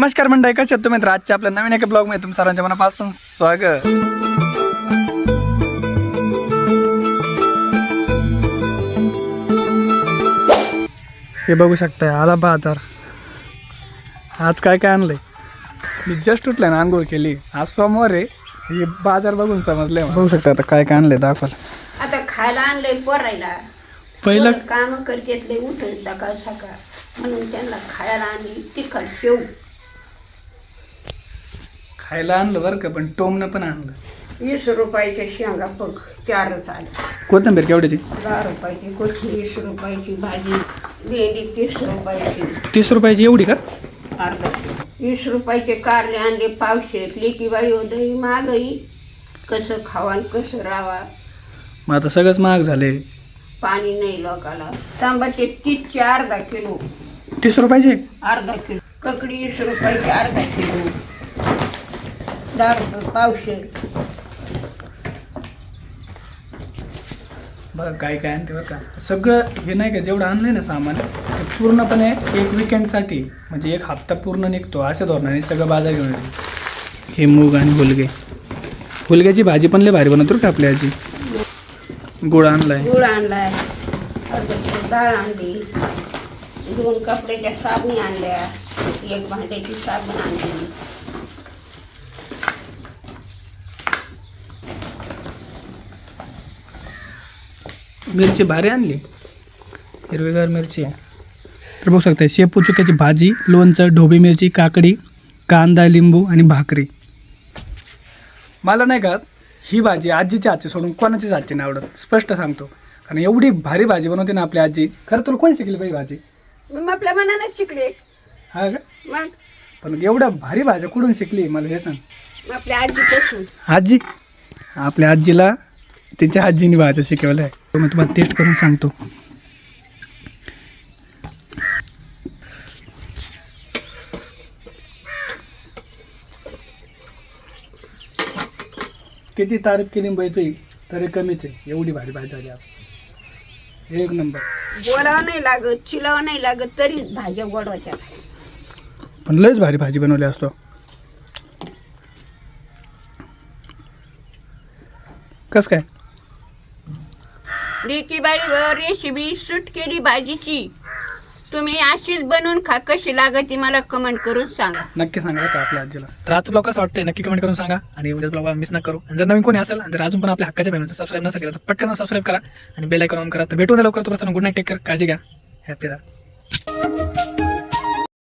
नमस्कार मंडळी, कसे आहात तुम्ही? तर आजच्या आपल्या नवीन एका ब्लॉग मध्ये तुम सर्वांच्या मनापासून स्वागत. हे बघू शकताय, आला बाजार. आज काय काय आणलंय? मी जस्ट उठलाय ना, आंघोळ केली. आज सोमवार आहे. हे बाजार बघून समजले. बघू शकता आता काय काय आणलंय, दाखवा. आता खायला आणलंय पोरायला. पहिलं काम करतेतले उठल सकाळ सकाळ म्हणून त्यांना खायला आणली तिखट शेव. खायला आणलं बरं का, पण टोमनं पण आणलं. 20 रुपयाच्या शेंगा बघ, 4च आले. कोथिंबीर केवढ्याची? 10 रुपयाची कोथिंबीर, 20 रुपयाची भाजी, भेंडी 30 रुपयाची. 30 रुपयाची एवढी का? अर्धा 20 रुपयाचे कारले आणले पावशेर. लेकीबाई होतं महागाई, कसं खावा आणि कसं राहावा. मग आता सगळंच महाग झाले. पाणी नाही लोकाला. तांबाचे 30चे अर्धा किलो. 30 रुपयाचे अर्धा किलो. ककडी 20 रुपयाची अर्धा किलो. 10 रुपये पावशेर. बघा काय काय आणते बरं का. सगळं हे नाही का, जेवढं आणलंय ना सामान, ते पूर्णपणे एक विकेंडसाठी, म्हणजे एक हप्ता पूर्ण निघतो अशा धोरणाने सगळं बाजार घेऊन येते. हे मूग आणि हुलगे. हुलग्याची भाजी पण लय भारी बनवतो का आपली आजी. गुळ आणलाय. गुळ आणलाय. अर्धा किलो डाळ आणली. 2 कपड्याच्या साबणी आणल्या. 1 भांड्याची साबण आणली. मिरची भारी आणली, हिरवीगार मिरची आहे. तर बघू शकता, शेपू चुक्याची भाजी, लोणचं, ढोबी मिरची, काकडी, कांदा, लिंबू आणि भाकरी. मला नाही का ही भाजी आजीच्या हातची सोडून कोणाचीच हातची नाही आवडत, स्पष्ट सांगतो. कारण एवढी भारी भाजी बनवते ना आपली आजी. खरं तुला कोण शिकली बाई भाजी? मग आपल्या मनानेच शिकले. हा का? मग पण एवढ्या भारी भाज्या कुठून शिकली मला हे सांग. आपल्या आजीपासून. आजी, आपल्या आजीला तिच्या आजीने भाज्या शिकवल्या आहे. मी तुम्हाला टेस्ट करून सांगतो. किती तारीफ केली बाई तुझी तरी कमीच आहे. एवढी भारी भाजी झाली आज, एक नंबर. बोलावं नाही लागत, चिलावं नाही लागत, तरी भाज्या गोडवाच्या. पण लयच भारी भाजी बनवली असतो. कस काय? लेकीबाईवर रेसिपी सूट केली भाजीची. तुम्ही अशीच बनवून खा, कशी लागते मला कमेंट करून सांगा. नक्की सांगा का आपल्या आजीला. तर आजचं ब्लॉग कसं वाटतंय नक्की कमेंट करून सांगा. आणि उद्या ब्लॉग मिस नका करू. आणि जर नवीन कोणी असेल आणि जर अजून पण आपल्या हक्काच्या बहिणीचं सबस्क्राईब नसेल केलं तर पटकन सबस्क्राईब करा आणि बेल आयकॉन ऑन करा. तर भेटून लवकर. तुम्हाला गुड नाईट, टेक केअर, काळजी घ्या, हॅपी राहा.